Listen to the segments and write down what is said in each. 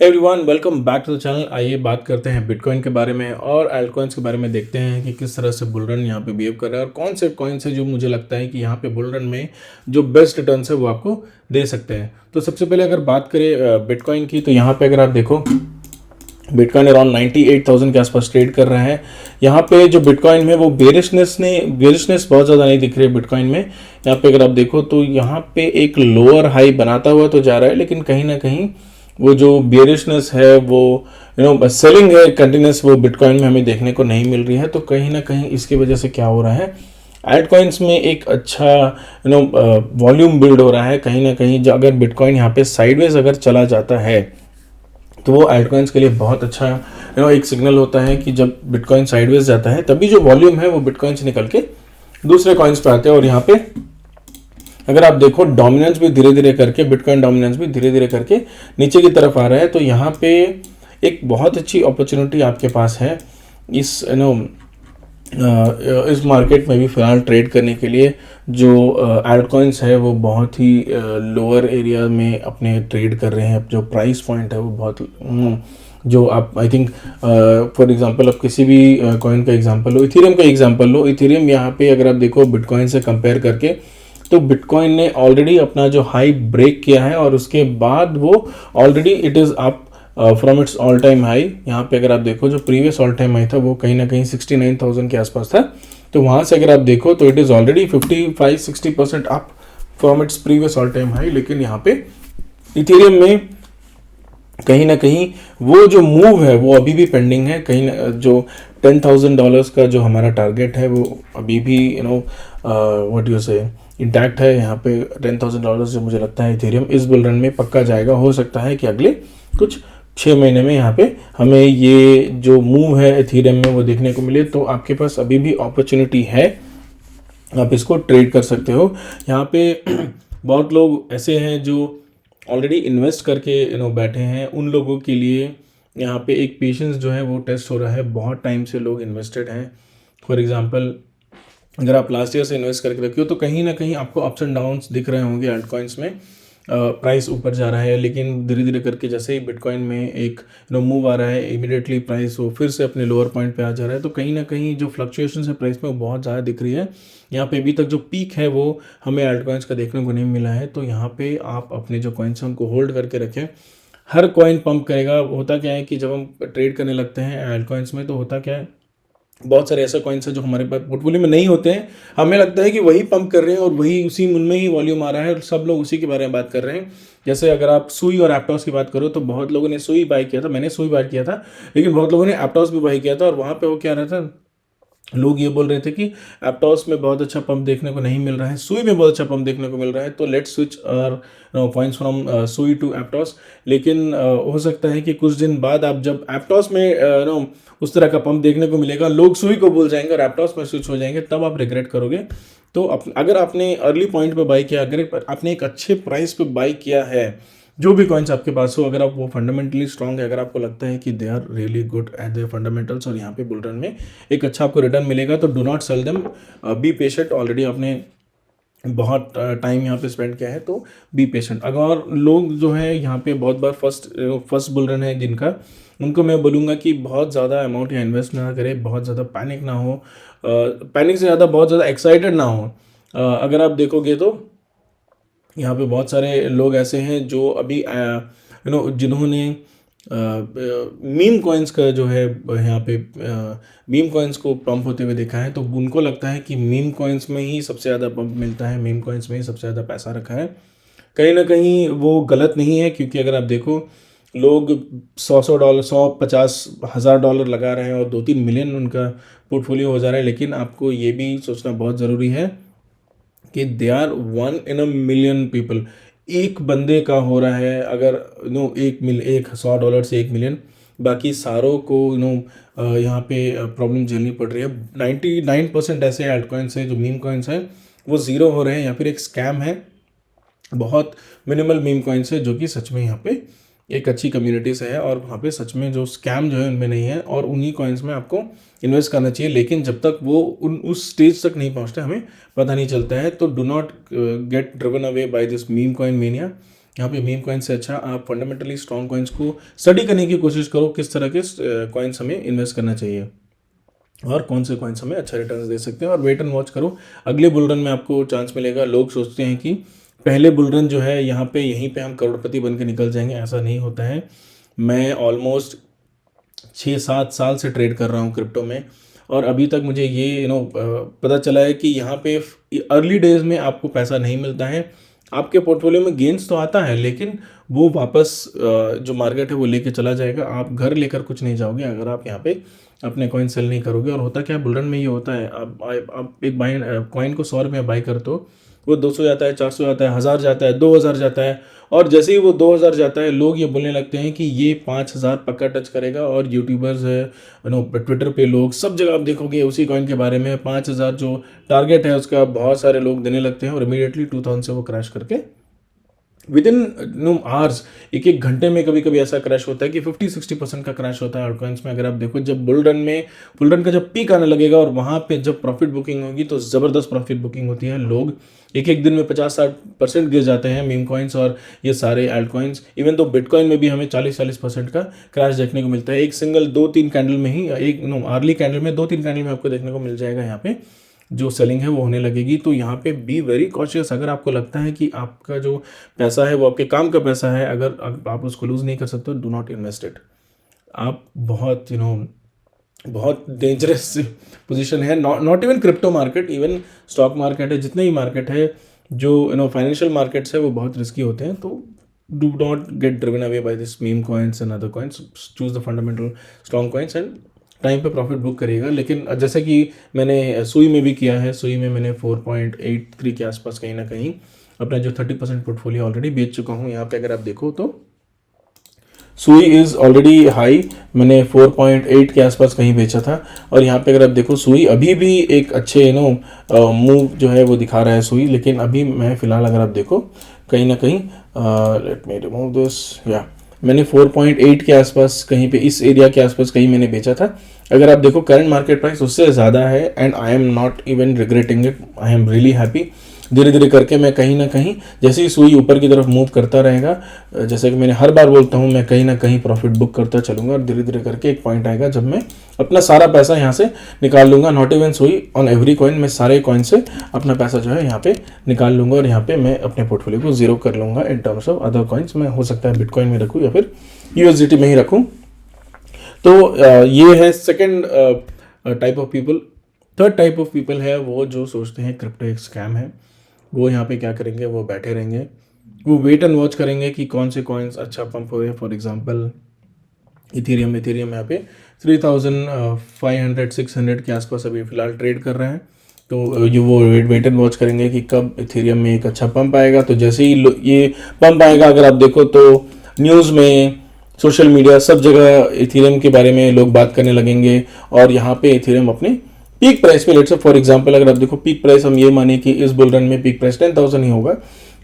Everyone welcome back to the channel. आइए बात करते हैं बिटकॉइन के बारे में और अल्टकॉइंस के बारे में। देखते हैं कि किस तरह से बुल रन यहाँ पे बिहेव कर रहा है और कौन से कॉइन्स है जो मुझे लगता है कि यहाँ पे बुल रन में जो बेस्ट रिटर्न्स है वो आपको दे सकते हैं। तो सबसे पहले अगर बात करें बिटकॉइन की, तो यहाँ पे अगर आप देखो बिटकॉइन अराउंड 98,000 के आसपास ट्रेड कर रहा है। यहाँ पे जो बिटकॉइन में वो बेरिशनेस बहुत ज़्यादा नहीं दिख रही है बिटकॉइन में। यहाँ पे अगर आप देखो तो यहाँ पे एक लोअर हाई बनाता हुआ तो जा रहा है, लेकिन कहीं ना कहीं वो जो बियरिशनेस है वो सेलिंग है कंटिन्यूस, वो बिटकॉइन में हमें देखने को नहीं मिल रही है। तो कहीं ना कहीं इसकी वजह से क्या हो रहा है, एल्टकॉइंस में एक अच्छा वॉल्यूम बिल्ड हो रहा है। कहीं ना कहीं जो अगर बिटकॉइन यहाँ पे साइडवेज अगर चला जाता है तो वो एल्टकॉइंस के लिए बहुत अच्छा एक सिग्नल होता है कि जब बिटकॉइन साइडवेज जाता है तभी जो वॉल्यूम है वो बिटकॉइन से निकल के दूसरे कॉइन्स पे आते हैं। और यहाँ पे अगर आप देखो डोमिनेंस भी धीरे धीरे करके, बिटकॉइन डोमिनेंस भी धीरे धीरे करके नीचे की तरफ आ रहा है। तो यहाँ पे एक बहुत अच्छी अपॉर्चुनिटी आपके पास है इस इस मार्केट में भी फिलहाल ट्रेड करने के लिए। जो एल्टकॉइंस है वो बहुत ही लोअर एरिया में अपने ट्रेड कर रहे हैं। जो प्राइस पॉइंट है वो बहुत जो आप आई थिंक फॉर एग्जांपल आप किसी भी कॉइन का एग्जांपल लो, इथेरियम का एग्जांपल लो। इथेरियम यहाँ पे अगर आप देखो बिटकॉइन से कंपेयर करके, तो बिटकॉइन ने ऑलरेडी अपना जो हाई ब्रेक किया है और उसके बाद वो already it is up from its all time high. यहाँ पे अगर आप देखो जो प्रीवियस ऑल टाइम हाई था वो कहीं ना कहीं 69,000 के आसपास था। तो वहाँ से अगर आप देखो तो it is already 55-60% up from its previous all time high. लेकिन यहाँ पे इथेरियम में कहीं ना कहीं वो जो मूव है वो अभी भी पेंडिंग है। कहीं ना जो $10,000 का जो हमारा टारगेट है वो अभी भी व्हाट यू से इंटैक्ट है। यहाँ पे $10,000 जो मुझे लगता है इथेरियम इस बुल रन में पक्का जाएगा। हो सकता है कि अगले कुछ 6 महीने में यहाँ पे हमें ये जो मूव है इथेरियम में वो देखने को मिले। तो आपके पास अभी भी अपॉर्चुनिटी है, आप इसको ट्रेड कर सकते हो। यहाँ पे बहुत लोग ऐसे हैं जो ऑलरेडी इन्वेस्ट करके बैठे हैं। उन लोगों के लिए यहाँ पे एक पेशेंस जो है वो टेस्ट हो रहा है। बहुत टाइम से लोग इन्वेस्टेड हैं। फॉर एग्जांपल अगर आप लास्ट ईयर से इन्वेस्ट करके रखे हो तो कहीं ना कहीं आपको अप्स एंड डाउन्स दिख रहे होंगे अल्टकॉइंस में। प्राइस ऊपर जा रहा है, लेकिन धीरे धीरे करके जैसे ही बिटकॉइन में एक मूव आ रहा है इमीडिएटली प्राइस वो फिर से अपने लोअर पॉइंट पे आ जा रहा है। तो कहीं ना कहीं जो फ्लक्चुएशन है प्राइस में वो बहुत ज़्यादा दिख रही है। यहाँ पे अभी तक जो पीक है वो हमें अल्टकॉइंस का देखने को नहीं मिला है। तो यहाँ पे आप अपने जो कॉइन्स हैं उनको होल्ड करके रखें। हर कॉइन पंप करेगा। होता क्या है कि जब हम ट्रेड करने लगते हैं अल्टकॉइंस में तो होता क्या है, बहुत सारे ऐसे कॉइन्स हैं जो हमारे पास पोर्टफोलियो में नहीं होते हैं। हमें लगता है कि वही पंप कर रहे हैं और वही उसी उनमें ही वॉल्यूम आ रहा है और सब लोग उसी के बारे में बात कर रहे हैं। जैसे अगर आप सुई और एप्टॉस की बात करो तो बहुत लोगों ने सुई बाय किया था, मैंने सुई बाय किया था, लेकिन बहुत लोगों ने एप्टॉस भी बाय किया था। और वहाँ पे वो क्या रहा था, लोग ये बोल रहे थे कि एप्टॉस में बहुत अच्छा पंप देखने को नहीं मिल रहा है, सुई में बहुत अच्छा पंप देखने को मिल रहा है, तो लेट्स स्विच पॉइंट्स फ्रॉम सुई टू एप्टॉस। लेकिन हो सकता है कि कुछ दिन बाद आप जब एप्टॉस में उस तरह का पंप देखने को मिलेगा, लोग सुई को भूल जाएंगे और एप्टॉस में स्विच हो जाएंगे, तब आप रिग्रेट करोगे। तो अगर आपने अर्ली पॉइंट पे बाई किया, अगर आपने एक अच्छे प्राइस पे बाई किया है, जो भी कॉइन्स आपके पास हो, अगर आप वो फंडामेंटली स्ट्रांग है, अगर आपको लगता है कि they are really good at the fundamentals और यहाँ पे बुल रन में एक अच्छा आपको रिटर्न मिलेगा, तो do not sell them. Be patient. Already आपने बहुत टाइम यहाँ पे स्पेंड किया है तो बी पेशेंट। अगर लोग जो है यहाँ पे बहुत बार फर्स्ट बुल रन है जिनका, उनको मैं बोलूँगा कि बहुत ज़्यादा अमाउंट यहाँ इन्वेस्ट ना करें, बहुत ज़्यादा पैनिक ना हो, पैनिक से ज़्यादा बहुत ज़्यादा एक्साइटेड ना हो। अगर आप देखोगे तो यहाँ पे बहुत सारे लोग ऐसे हैं जो अभी जिन्होंने मीम कॉइन्स का जो है यहाँ पे मीम कॉइन्स को पंप होते हुए देखा है, तो उनको लगता है कि मीम कॉइन्स में ही सबसे ज़्यादा पंप मिलता है, मीम कॉइन्स में ही सबसे ज़्यादा पैसा रखा है। कहीं ना कहीं वो गलत नहीं है, क्योंकि अगर आप देखो लोग $100 $150,000 लगा रहे हैं और 2-3 मिलियन उनका पोर्टफोलियो हो जा रहा है। लेकिन आपको ये भी सोचना बहुत ज़रूरी है कि they are 1 in a million people. एक बंदे का हो रहा है अगर $100 से 1 मिलियन, बाकी सारों को यहाँ पे प्रॉब्लम झेलनी पड़ रही है। 99% ऐसे अल्टकॉइन्स हैं जो मीम कॉइन्स हैं वो ज़ीरो हो रहे हैं या फिर एक स्कैम है। बहुत मिनिमल मीम कॉइन्स है जो कि सच में यहाँ पे एक अच्छी कम्युनिटी से है और वहाँ पे सच में जो स्कैम जो है उनमें नहीं है, और उन्हीं कॉइन्स में आपको इन्वेस्ट करना चाहिए। लेकिन जब तक वो उस स्टेज तक नहीं पहुँचते हमें पता नहीं चलता है। तो do not gate driven away by this meme coin mania. यहाँ पे मीम कॉइन से अच्छा आप फंडामेंटली स्ट्रॉन्ग कॉइन्स को स्टडी करने की कोशिश करो, किस तरह के कॉइन्स हमें इन्वेस्ट करना चाहिए और कौन से कॉइन्स हमें अच्छा रिटर्न दे सकते हैं, और वेट एंड वॉच करो, अगले बुल रन में आपको चांस मिलेगा। लोग सोचते हैं कि पहले बुल रन जो है यहाँ पे यहीं पे हम करोड़पति बन के निकल जाएंगे, ऐसा नहीं होता है। मैं ऑलमोस्ट 6-7 साल से ट्रेड कर रहा हूँ क्रिप्टो में, और अभी तक मुझे ये पता चला है कि यहाँ पे अर्ली डेज में आपको पैसा नहीं मिलता है, आपके पोर्टफोलियो में गेंस तो आता है लेकिन वो वापस जो मार्केट है वो लेके चला जाएगा, आप घर लेकर कुछ नहीं जाओगे अगर आप यहाँ पे अपने कॉइन सेल नहीं करोगे। और होता क्या है, बुल रन में ये होता है, आप एक बाई कॉइन को 100 रुपये बाई करते हो, वो 200 जाता है, 400 जाता है, 1000 जाता है, 2000 जाता है, और जैसे ही वो 2000 जाता है लोग ये बोलने लगते हैं कि ये 5000 पक्का टच करेगा। और यूट्यूबर्स है, ट्विटर पे लोग, सब जगह आप देखोगे उसी कॉइन के बारे में 5000 जो टारगेट है उसका बहुत सारे लोग देने लगते हैं, और इमीडिएटली 2000 से वो क्रैश करके विद इन आवर्स, एक एक घंटे में कभी कभी ऐसा क्रैश होता है कि 50-60% का क्रैश होता है अल्टकॉइंस में। अगर आप देखो जब बुल रन का जब पीक आने लगेगा और वहाँ पे जब प्रॉफिट बुकिंग होगी तो ज़बरदस्त प्रॉफिट बुकिंग होती है, लोग एक एक दिन में 50-60% गिर जाते हैं मीम कॉइन्स और ये सारे एल्ट कॉइन्स। इवन तो बिटकॉइन में भी हमें 40-40% का क्रैश देखने को मिलता है, एक सिंगल 2-3 कैंडल में ही, एक अर्ली कैंडल में 2-3 कैंडल में आपको देखने को मिल जाएगा यहाँ पे जो सेलिंग है वो होने लगेगी। तो यहाँ पे बी वेरी कॉशियस, अगर आपको लगता है कि आपका जो पैसा है वो आपके काम का पैसा है, अगर आप उसको लूज़ नहीं कर सकते, डू नॉट इन्वेस्ट इट। आप बहुत बहुत डेंजरस पोजीशन है, not even crypto market, even stock market है, जितने ही मार्केट है जो फाइनेंशियल मार्केट्स है वो बहुत रिस्की होते हैं। तो do not gate driven away by this meme coins and other coins, choose the fundamental strong coins and time पे प्रॉफिट बुक करिएगा। लेकिन जैसे कि मैंने सुई में भी किया है, सुई में मैंने 4.83 के आसपास कहीं ना कहीं अपना जो 30% पोर्टफोलियो ऑलरेडी बेच चुका हूँ। यहाँ पे अगर आप देखो तो सुई इज़ ऑलरेडी हाई, मैंने 4.8 के आसपास कहीं बेचा था, और यहाँ पे अगर आप देखो सुई अभी भी एक अच्छे मूव जो है वो दिखा रहा है सुई। लेकिन अभी मैं फ़िलहाल अगर आप देखो कहीं ना कहीं, लेट मी रिमूव दिस, या मैंने 4.8 के आसपास कहीं पे इस एरिया के आसपास कहीं मैंने बेचा था। अगर आप देखो करंट मार्केट प्राइस उससे ज़्यादा है, and I am not even regretting it, I am really happy. धीरे धीरे करके मैं कहीं ना कहीं जैसे ही सुई ऊपर की तरफ मूव करता रहेगा, जैसे कि मैंने हर बार बोलता हूँ, मैं कहीं ना कहीं प्रॉफिट बुक करता चलूँगा, और धीरे धीरे करके एक पॉइंट आएगा जब मैं अपना सारा पैसा यहाँ से निकाल लूँगा। नॉट इवन सुई, ऑन एवरी कॉइन, मैं सारे कॉइन से अपना पैसा जो है यहाँ पे निकाल लूँगा, और यहाँ पे मैं अपने पोर्टफोलियो को जीरो कर लूँगा in terms of other coins. मैं हो सकता है बिटकॉइन में रखूँ या फिर यूएसडीटी में ही रखूँ। तो ये है second type of people. Third type of people है वो जो सोचते हैं क्रिप्टो एक स्कैम है। वो यहाँ पे क्या करेंगे, वो बैठे रहेंगे, वो वेट एंड वॉच करेंगे कि कौन से कॉइन्स अच्छा पंप हो रहे हैं। फॉर एग्जांपल इथेरियम यहाँ पे 3500-600 के आसपास अभी फ़िलहाल ट्रेड कर रहे हैं। तो ये वो वेट एंड वॉच करेंगे कि कब इथेरियम में एक अच्छा पंप आएगा। तो जैसे ही ये पंप आएगा, अगर आप देखो तो न्यूज़ में, सोशल मीडिया, सब जगह इथेरियम के बारे में लोग बात करने लगेंगे, और यहाँ पे इथेरियम अपने पीक प्राइस पे, लेट्स से फॉर एग्जांपल अगर आप देखो पीक प्राइस, हम ये माने कि इस बुल रन में पीक प्राइस 10,000 ही होगा,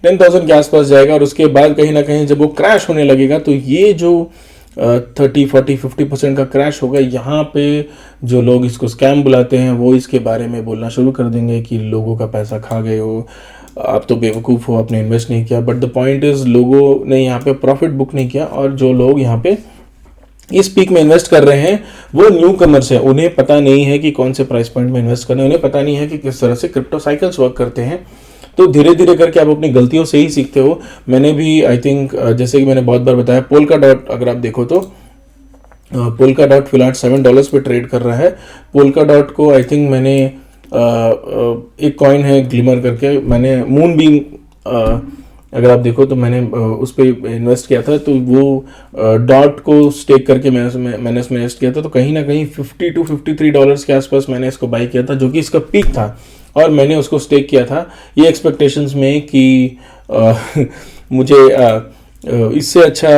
10,000 के आसपास जाएगा, और उसके बाद कहीं ना कहीं जब वो क्रैश होने लगेगा तो ये जो 30-40-50% का क्रैश होगा, यहाँ पे जो लोग इसको स्कैम बुलाते हैं वो इसके बारे में बोलना शुरू कर देंगे कि लोगों का पैसा खा गए हो, आप तो बेवकूफ़ हो, आपने इन्वेस्ट नहीं किया। बट द पॉइंट इज़ लोगों ने यहाँ पे प्रॉफिट बुक नहीं किया, और जो लोग यहाँ पे इस पीक में इन्वेस्ट कर रहे हैं वो न्यू कमर्स है, उन्हें पता नहीं है कि कौन से प्राइस पॉइंट में इन्वेस्ट करना है, उन्हें पता नहीं है कि किस तरह से क्रिप्टो साइकिल्स वर्क करते हैं। तो धीरे धीरे करके आप अपनी गलतियों से ही सीखते हो। मैंने भी आई थिंक जैसे कि मैंने बहुत बार बताया, पोल्का डॉट अगर आप देखो तो पोल्का डॉट फिलहाल $7 पे ट्रेड कर रहा है। पोल्का डॉट को आई थिंक मैंने एक कॉइन है ग्लिमर करके, मैंने मून बीम अगर आप देखो तो मैंने उस पर इन्वेस्ट किया था। तो वो डॉट को स्टेक करके मैंने इसमें इन्वेस्ट किया था। तो कहीं ना कहीं $52-53 के आसपास मैंने इसको बाई किया था, जो कि इसका पीक था, और मैंने उसको स्टेक किया था ये एक्सपेक्टेशंस में कि मुझे इससे अच्छा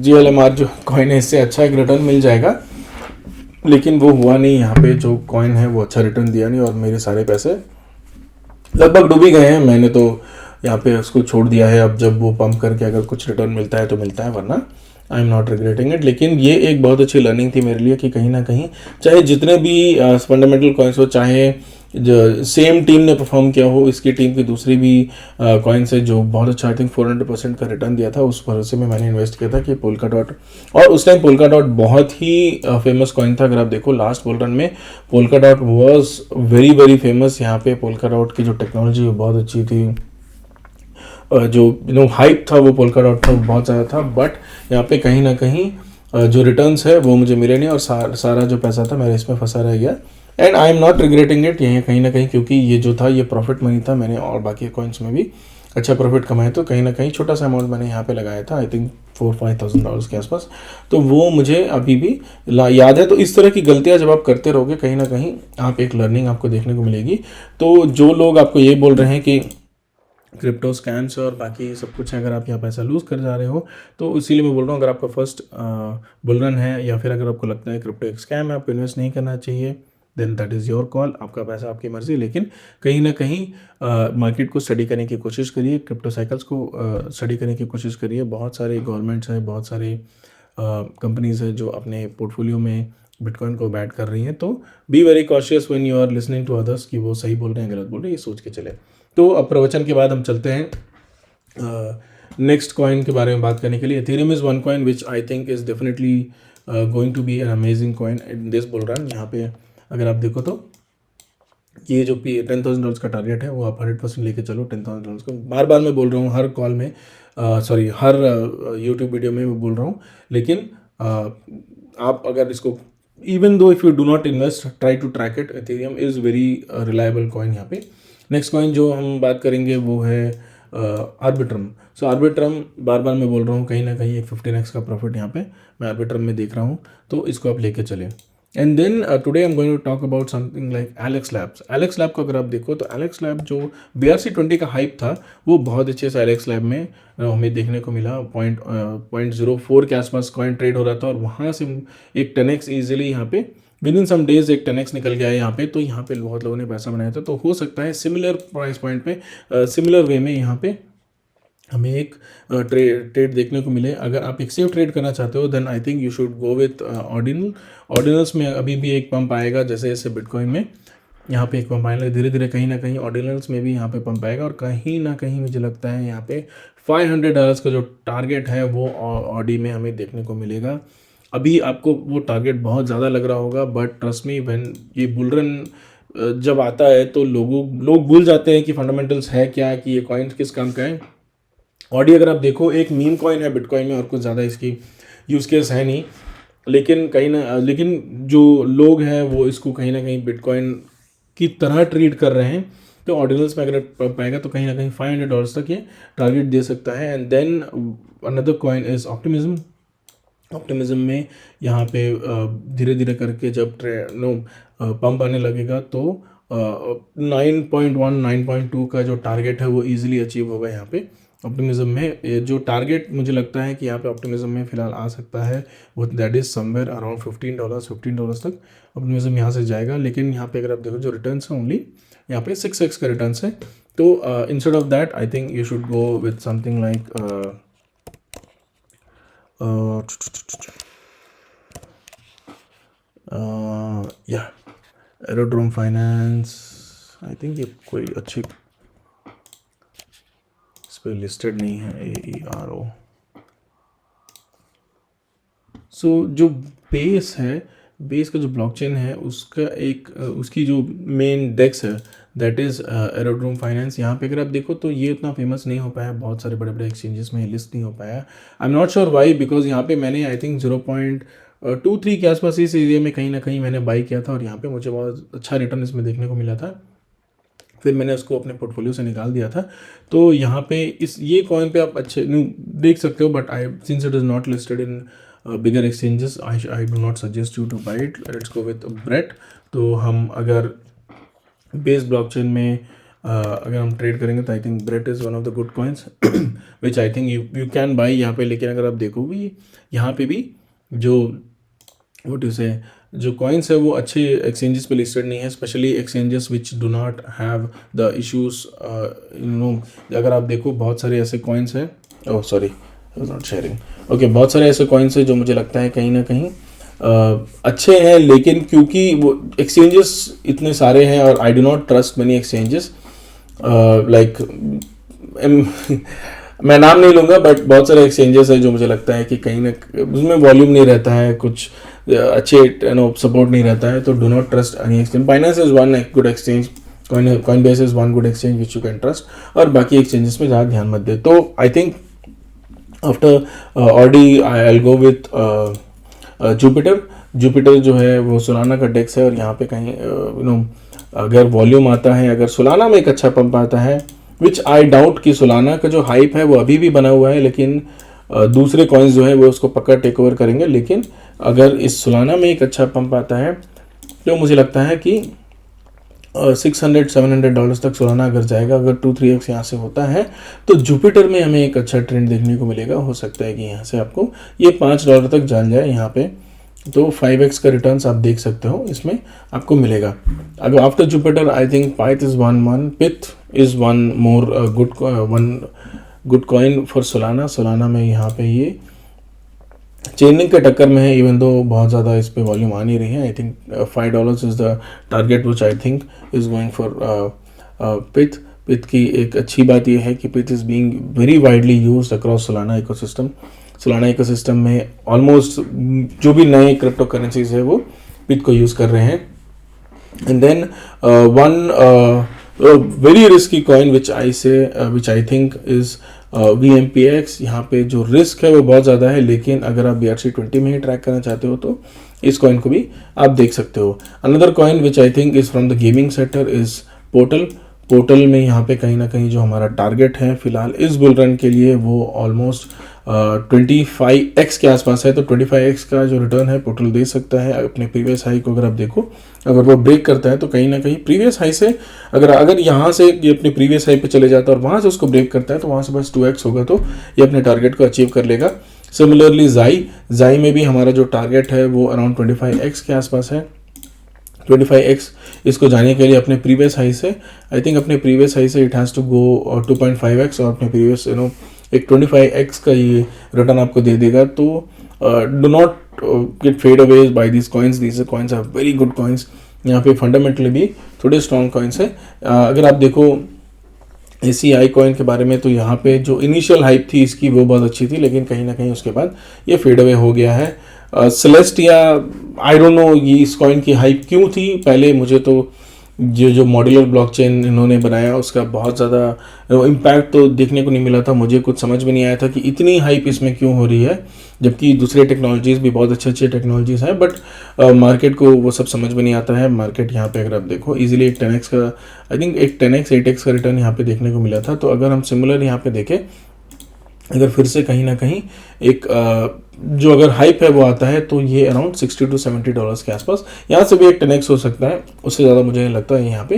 GLMR जो कॉइन है इससे अच्छा एक रिटर्न मिल जाएगा। लेकिन वो हुआ नहीं, यहाँ पे जो कॉइन है वो अच्छा रिटर्न दिया नहीं, और मेरे सारे पैसे लगभग डूब ही गए हैं। मैंने तो यहाँ पे उसको छोड़ दिया है। अब जब वो पंप करके अगर कुछ रिटर्न मिलता है तो मिलता है, वरना I am not regretting it. लेकिन ये एक बहुत अच्छी लर्निंग थी मेरे लिए कि कहीं ना कहीं चाहे जितने भी फंडामेंटल कॉइन्स हो, चाहे जो सेम टीम ने परफॉर्म किया हो, इसकी टीम की दूसरी भी कॉइन्स है जो बहुत अच्छा आई थिंक 400% का रिटर्न दिया था, उस भरोसे में मैंने इन्वेस्ट किया था कि पोल्का डॉट। और उस टाइम पोल्का डॉट बहुत ही फेमस कॉइन था। अगर आप देखो लास्ट बुल रन में polka dot was very very famous. यहाँ पे पोल्का डॉट की जो टेक्नोलॉजी बहुत अच्छी थी, जो हाइप था वो पोल्का डॉट था बहुत ज़्यादा था, बट यहाँ पे कहीं ना कहीं जो रिटर्न्स है वो मुझे मिले नहीं और सारा जो पैसा था मेरे इसमें फंसा रह गया। And I am not regretting it, यही कहीं ना कहीं, क्योंकि ये जो था ये प्रॉफिट मनी था। मैंने और बाकी कॉइन्स में भी अच्छा प्रॉफिट कमाया, तो कहीं ना कहीं छोटा सा अमाउंट मैंने यहाँ पे लगाया था, आई थिंक $4,000-5,000 के आसपास। तो वो मुझे अभी भी याद है। तो इस तरह की गलतियाँ जब आप करते रहोगे कहीं ना कहीं आप एक लर्निंग आपको देखने को मिलेगी। तो जो लोग आपको ये बोल रहे हैं कि क्रिप्टो स्कैम्स और बाकी सब कुछ है, अगर आप यहाँ पैसा लूज़ कर जा रहे हो, तो इसीलिए मैं बोल रहा हूँ अगर आपका फर्स्ट बुल रन है या फिर अगर आपको लगता है क्रिप्टो एक स्कैम है, आपको इन्वेस्ट नहीं करना चाहिए, then that is your call, आपका पैसा आपकी मर्जी। लेकिन कहीं ना कहीं मार्केट को स्टडी करने की कोशिश करिए, क्रिप्टो साइकिल्स को स्टडी करने की कोशिश करिए। बहुत सारे गवर्नमेंट्स हैं, बहुत सारे कंपनीज़ हैं जो अपने पोर्टफोलियो में बिटकॉइन को बैट कर रही हैं। तो be very cautious when you are listening to others कि वो सही बोल रहे हैं गलत बोल रहे हैं, ये सोच के चले। तो अब प्रवचन के बाद हम चलते हैं नेक्स्ट कॉइन के बारे में बात करने के लिए। Ethereum is one coin which I think is definitely going to be an amazing coin in this bull run. यहाँ पे अगर आप देखो तो ये जो $10,000 का टारगेट है वो आप 100% लेके चलो। $10,000 को बार बार मैं बोल रहा हूँ हर कॉल में, सॉरी हर यूट्यूब वीडियो में मैं बोल रहा हूँ। लेकिन आप अगर इसको even though if you do not invest, try to track it. Ethereum is very reliable coin. यहाँ पे नेक्स्ट कॉइन जो हम बात करेंगे वो है आर्बिट्रम। सो आर्बिट्रम बार बार मैं बोल रहा हूँ कहीं ना कहीं एक 15x का प्रॉफिट यहाँ पे मैं आर्बिट्रम में देख रहा हूँ, तो इसको आप लेके चलें। And then today I am going to talk about something like Alex Labs. Alex Lab को अगर आप देखो तो एलेक्स लैब जो BRC20 का हाइप था वो बहुत अच्छे से एलेक्स लैब में हमें देखने को मिला। 0.04 के आसपास कॉइन ट्रेड हो रहा था और वहाँ से एक 10x ईजिली यहाँ पे विद इन सम डेज एक 10x निकल गया है यहाँ पे। तो यहाँ पे बहुत लोगों ने पैसा बनाया था। तो हो सकता है सिमिलर प्राइस पॉइंट पे सिमिलर वे में यहाँ पे हमें एक ट्रेड देखने को मिले। अगर आप एक सेफ ट्रेड करना चाहते हो then I think you should go with Ordinals. Ordinals में अभी भी एक पंप आएगा, जैसे जैसे बिटकॉइन में यहाँ पे एक पंप आएगा, धीरे धीरे कहीं ना कहीं ऑर्डिनल्स में भी यहाँ पे पंप आएगा। और कहीं ना कहीं मुझे लगता है यहाँ पे $500 का जो टारगेट है वो ऑडी में हमें देखने को मिलेगा। अभी आपको वो टारगेट बहुत ज़्यादा लग रहा होगा, बट ट्रस्ट मी व्हेन ये बुल रन जब आता है तो लोग भूल जाते हैं कि फंडामेंटल्स है क्या, कि ये कॉइन किस काम का है। ऑडी अगर आप देखो एक मीम कॉइन है बिटकॉइन में और कुछ ज़्यादा इसकी यूज़ केस है नहीं। लेकिन जो लोग हैं वो इसको कहीं ना कहीं बिटकॉइन की तरह ट्रीट कर रहे हैं। तो ऑर्डिनल्स में अगर पाएगा तो कहीं ना कहीं $500 तक ये टारगेट दे सकता है। And then another coin is Optimism. Optimism में यहाँ पे धीरे धीरे करके जब पंप आने लगेगा तो 9.1 9.2 का जो टारगेट है वो इजीली अचीव होगा यहाँ पे ऑप्टिमिज्म में। जो टारगेट मुझे लगता है कि यहाँ पे ऑप्टिमिज्म में फिलहाल आ सकता है वो दैट इज़ समवेयर अराउंड $15 तक ऑप्टिमिज्म यहाँ से जाएगा। लेकिन यहाँ पे अगर आप देखो जो रिटर्न्स हैं ओनली यहाँ पे 6x का रिटर्न्स है। तो instead of that I think you should go with something like aerodrome finance. I think ये कोई अच्छी इस पर लिस्टेड नहीं है, AERO। सो जो बेस है, बेस का जो ब्लॉकचेन है उसका एक उसकी जो मेन डेक्स है दैट इज़ एरोड्रोम फाइनेंस। यहाँ पे अगर आप देखो तो ये उतना फेमस नहीं हो पाया, बहुत सारे बड़े बड़े एक्सचेंजेस में लिस्ट नहीं हो पाया। I am not sure why, because यहाँ पे मैंने आई थिंक 0.23 के आसपास इस एरिया में कहीं ना कहीं मैंने बाई किया था और यहाँ पे मुझे बहुत अच्छा रिटर्न इसमें देखने को मिला था। फिर मैंने उसको अपने पोर्टफोलियो से निकाल दिया था। तो यहाँ पे ये कॉइन पे आप अच्छे देख सकते हो, but I since it is not listed in bigger exchanges I do not suggest you to buy it. Let's go with Brett. तो हम अगर बेस ब्लॉकचेन में अगर हम ट्रेड करेंगे तो I think Brett is one of the good coins which I think you can buy यहाँ पे। लेकिन अगर आप देखो भी यहाँ पे भी जो व्हाट यू से जो कॉइन्स है वो अच्छे एक्सचेंजेस पे लिस्टेड नहीं है, specially exchanges which do not have the issues. अगर आप देखो बहुत सारे ऐसे कॉइन्स हैं, oh sorry not sharing. Okay, बहुत सारे ऐसे कॉइन्स हैं जो मुझे लगता है कहीं ना कहीं अच्छे हैं, लेकिन क्योंकि वो एक्सचेंजेस इतने सारे हैं और आई do not trust many exchanges, like मैं नाम नहीं लूँगा, बट बहुत सारे एक्सचेंजेस है जो मुझे लगता है कि कहीं ना उसमें वॉल्यूम नहीं रहता है, कुछ अच्छे सपोर्ट नहीं रहता है, तो do not trust any exchange. Binance is one good exchange, Coinbase is one good exchange which you can trust, और बाकी एक्सचेंजेस में ज़्यादा ध्यान मत दे। तो I think after Audi I will go with Jupiter जो है वो सोलाना का डेक्स है, और यहाँ पे कहीं अगर वॉल्यूम आता है, अगर सोलाना में एक अच्छा पंप आता है, विच आई डाउट कि सोलाना का जो हाइप है वो अभी भी बना हुआ है, लेकिन दूसरे कॉइन्स जो है वो उसको पक्का टेक ओवर करेंगे। लेकिन अगर इस सोलाना में एक अच्छा पंप आता है तो मुझे लगता है कि $600-700 तक सोलाना अगर जाएगा, अगर 2-3x यहाँ से होता है, तो जुपिटर में हमें एक अच्छा ट्रेंड देखने को मिलेगा। हो सकता है कि यहाँ से आपको ये $5 तक जान जाए यहाँ पे, तो 5x का रिटर्न्स आप देख सकते हो इसमें आपको मिलेगा। अगर after Jupiter I think Pyth is Pyth is one more good coin for Solana में यहाँ पे ये चेनिंग के टक्कर में है, इवन दो बहुत ज़्यादा इस पे वॉल्यूम आ नहीं रही है। I think $5 is the target which I think is going for Pyth की एक अच्छी बात यह है कि Pyth is being very widely used across Solana ecosystem में ऑलमोस्ट जो भी नए क्रिप्टो करेंसीज है वो पिथ को यूज़ कर रहे हैं। And then one very risky coin which I think is VMPX। यहाँ पे जो रिस्क है वो बहुत ज़्यादा है, लेकिन अगर आप BRC20 में ही ट्रैक करना चाहते हो तो इस कॉइन को भी आप देख सकते हो। Another coin which I think is from the gaming sector is portal में यहाँ पे कहीं ना कहीं जो हमारा टारगेट है फिलहाल इस बुल रन के लिए वो ऑलमोस्ट 25x के आसपास है। तो 25x का जो रिटर्न है पोर्टल दे सकता है अपने प्रीवियस हाई को। अगर आप देखो, अगर वो ब्रेक करता है तो कहीं ना कहीं प्रीवियस हाई से अगर यहाँ से ये अपने प्रीवियस हाई पे चले जाता है और वहाँ से उसको ब्रेक करता है तो वहाँ से बस 2x होगा, तो ये अपने टारगेट को अचीव कर लेगा। सिमिलरली जाई में भी हमारा जो टारगेट है वो अराउंड 25x के आसपास है। 25x इसको जाने के लिए अपने प्रीवियस हाई से आई थिंक अपने प्रीवियस हाई से it has to go 2.5x, और अपने प्रीवियस एक 25x का ये रिटर्न आपको दे देगा। तो do not get fade away by these coins are very good coins. यहाँ पे फंडामेंटली भी थोड़े स्ट्रॉन्ग कॉइन्स है। अगर आप देखो ACI कॉइन के बारे में, तो यहाँ पे जो इनिशियल हाइप थी इसकी वो बहुत अच्छी थी, लेकिन कहीं ना कहीं उसके बाद ये फेड अवे हो गया है। सेलेस्टिया आई डोंट नो ये इस कॉइन की हाइप क्यों थी पहले। मुझे तो जो मॉड्यूलर ब्लॉकचेन इन्होंने बनाया उसका बहुत ज़्यादा इम्पैक्ट तो देखने को नहीं मिला था। मुझे कुछ समझ में नहीं आया था कि इतनी हाइप इसमें क्यों हो रही है, जबकि दूसरे टेक्नोलॉजीज़ भी बहुत अच्छे टेक्नोलॉजीज़ हैं, बट मार्केट को वो सब समझ में नहीं आता है। मार्केट यहाँ पे अगर आप देखो इजीली एक 10x का आई थिंक एक 10x 8x का रिटर्न यहाँ पे देखने को मिला था। तो अगर हम सिमिलर यहाँ पे देखें, अगर फिर से कहीं ना कहीं एक जो अगर हाइप है वो आता है तो ये अराउंड $60-70 के आसपास यहाँ से भी एक 10x हो सकता है। उससे ज़्यादा मुझे लगता है यहाँ पे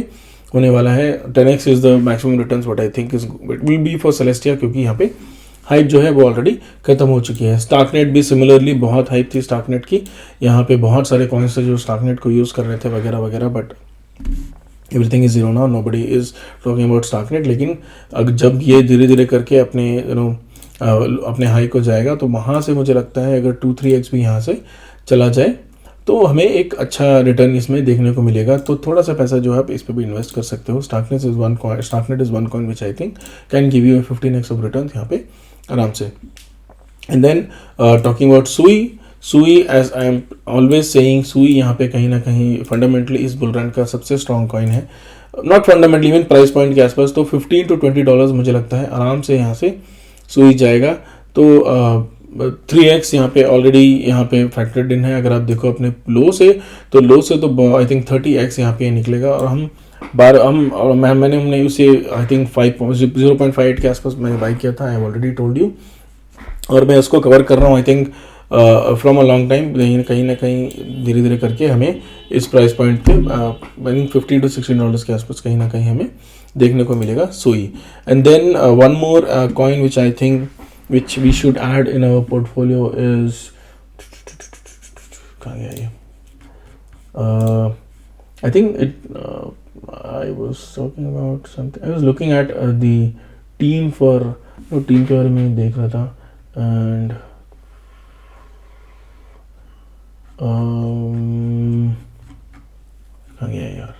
होने वाला है। 10x is the maximum returns what I think is it will be for Celestia, क्योंकि यहाँ पे हाइप जो है वो ऑलरेडी खत्म हो चुकी है। स्टार्कनेट भी सिमिलरली बहुत हाइप थी स्टार्कनेट की। यहाँ पे बहुत सारे कॉइन्स थे जो स्टार्कनेट को यूज़ कर रहे थे वगैरह वगैरह, but everything is zero now, nobody is talking about Starknet. लेकिन जब ये धीरे धीरे करके अपने हाई को जाएगा तो वहाँ से मुझे लगता है अगर 2-3x भी यहाँ से चला जाए तो हमें एक अच्छा रिटर्न इसमें देखने को मिलेगा। तो थोड़ा सा पैसा जो है आप इस पर भी इन्वेस्ट कर सकते हो। Starknet is one coin which I think can give you 15x of return यहाँ पे आराम से। And then talking about Sui as I am always saying, Sui यहाँ पे कहीं ना कहीं फंडामेंटली इस बुल रन का सबसे स्ट्रॉन्ग कॉइन है। Not fundamentally, even price point के आसपास तो $15-20 मुझे लगता है आराम से यहाँ से सुई जाएगा। तो 3x यहाँ पे ऑलरेडी यहाँ पे फैक्टर्ड इन है। अगर आप देखो अपने लो से तो आई थिंक 30x यहाँ पे निकलेगा। और हमने उसे आई थिंक 0.58 के आसपास मैंने बाई किया था, I have already told you, और मैं उसको कवर कर रहा हूँ I think from a long time. कहीं ना कहीं धीरे धीरे करके हमें इस प्राइस पॉइंट पे $15-16 के आसपास कहीं ना कहीं हमें देखने को मिलेगा Sui. And then one more coin which I think which we should add in our portfolio is, कहाँ गया ये, I think I was talking about something, I was looking at the team के बारे में देख रहा था। एंड कहाँ गया यार,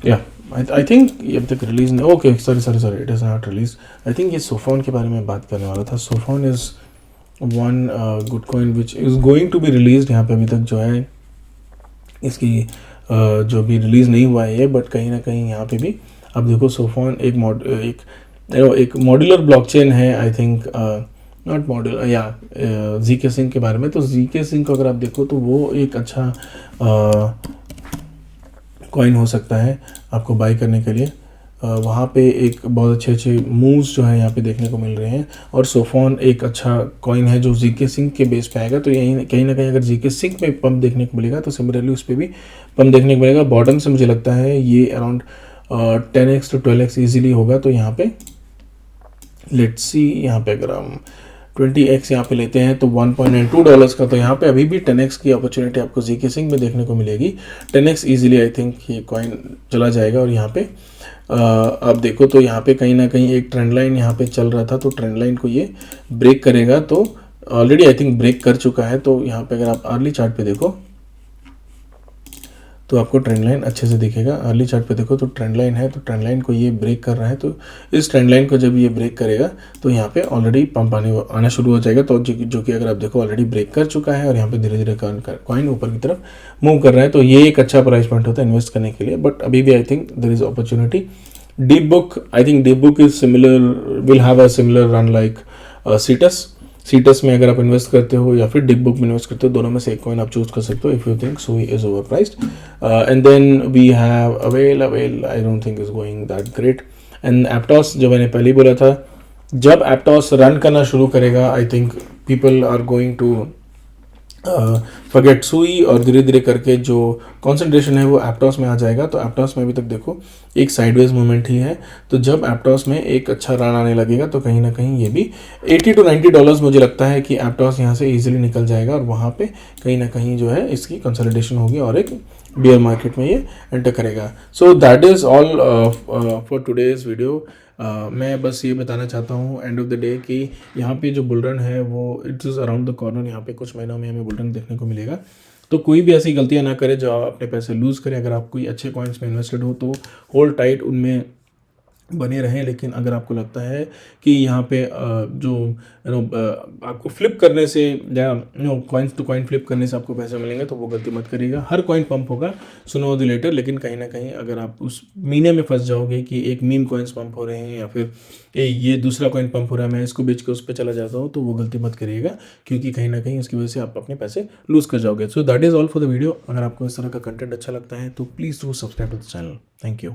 या आई थिंक ये अब तक रिलीज नहीं, okay sorry it is not release. I think ये सोफोन के बारे में बात करने वाला था। Sophon is one good coin which is going to be release. यहाँ पे अभी तक जो है इसकी जो भी रिलीज़ नहीं हुआ है ये, बट कहीं ना कहीं यहाँ पे भी अब देखो सोफोन एक मॉड्यूलर ब्लॉकचेन है। आई थिंक नॉट मॉड्यूलर, या ZK Sync के बारे में, तो ZK Sync को अगर आप देखो तो वो एक अच्छा कॉइन हो सकता है आपको बाई करने के लिए। वहाँ पे एक बहुत अच्छे अच्छे मूव्स जो है यहाँ पे देखने को मिल रहे हैं, और सोफोन एक अच्छा कॉइन है जो ZK Sync के बेस पे आएगा। तो यही कहीं ना कहीं अगर ZK Sync में पंप देखने को मिलेगा तो सिमिलरली उस पर भी पंप देखने को मिलेगा। बॉटम से मुझे लगता है ये around 10x to 12x easily होगा। तो यहाँ पे लेट्स सी, यहाँ पे अगर हम 20x यहाँ पे लेते हैं तो $1.92 का, तो यहाँ पे अभी भी 10x की अपॉर्चुनिटी आपको ZK Sync में देखने को मिलेगी। 10x ईजिली आई थिंक ये कॉइन चला जाएगा। और यहाँ पे आप देखो तो यहाँ पे कहीं ना कहीं एक ट्रेंड लाइन यहाँ पे चल रहा था, तो ट्रेंड लाइन को ये ब्रेक करेगा, तो ऑलरेडी आई थिंक ब्रेक कर चुका है। तो यहाँ पे अगर आप अर्ली चार्ट पे देखो तो आपको ट्रेंड लाइन अच्छे से दिखेगा। अर्ली चार्ट पे देखो तो ट्रेंड लाइन है, तो ट्रेंड लाइन को ये ब्रेक कर रहा है। तो इस ट्रेंड लाइन को जब ये ब्रेक करेगा तो यहाँ पे ऑलरेडी पंप आना शुरू हो जाएगा। तो जो कि अगर आप देखो ऑलरेडी ब्रेक कर चुका है, और यहाँ पे धीरे धीरे कॉइन ऊपर की तरफ मूव कर रहा है। तो ये एक अच्छा प्राइस पॉइंट होता है इन्वेस्ट करने के लिए। बट अभी भी I think there is opportunity. Deep Book, I think Deep Book is similar, will have a similar run like Cetus में अगर आप इन्वेस्ट करते हो या फिर डिप बुक में इन्वेस्ट करते हो, दोनों में से एक कॉइन आप चूज कर सकते हो if you think Sui is over priced. And then we have Avail I don't think is going that great. And Aptos, जो मैंने पहले बोला था, जब एप्टॉस रन करना शुरू करेगा I think people are going to forget Sui, और धीरे धीरे करके जो कंसंट्रेशन है वो एप्टॉस में आ जाएगा। तो एप्टॉस में अभी तक देखो एक साइडवेज मूवमेंट ही है। तो जब एप्टॉस में एक अच्छा रन आने लगेगा तो कहीं ना कहीं ये भी $80 to $90 मुझे लगता है कि एप्टॉस यहाँ से इजीली निकल जाएगा, और वहाँ पे कहीं ना कहीं जो है इसकी कंसोलिडेशन होगी और एक बियर मार्केट में ये एंटर करेगा। So that is all for today's video. मैं बस ये बताना चाहता हूँ एंड ऑफ द डे कि यहाँ पे जो बुल रन है वो it's is around the corner. यहाँ पे कुछ महीनों में हमें बुल रन देखने को मिलेगा। तो कोई भी ऐसी गलतियाँ ना करे जो आप अपने पैसे लूज़ करें। अगर आप कोई अच्छे कॉइन्स में इन्वेस्टेड हो तो होल्ड टाइट, उनमें बने रहें। लेकिन अगर आपको लगता है कि यहाँ पे जो आपको फ्लिप करने से या कॉइन्स टू कॉइन फ्लिप करने से आपको पैसे मिलेंगे तो वो गलती मत करिएगा। हर कॉइन पंप होगा सुनो द लेटर, लेकिन कहीं ना कहीं अगर आप उस मीने में फंस जाओगे कि एक मीम कॉइन्स पंप हो रहे हैं या फिर ये दूसरा कॉइन पंप हो रहा है, मैं इसको बेच के उस पर चला जाता हूँ, तो वो गलती मत करिएगा, क्योंकि कहीं ना कहीं इसकी वजह से आप अपने पैसे लूज़ कर जाओगे। So that is all for the video. अगर आपको इस तरह का कंटेंट अच्छा लगता है तो please do subscribe to the channel. Thank you.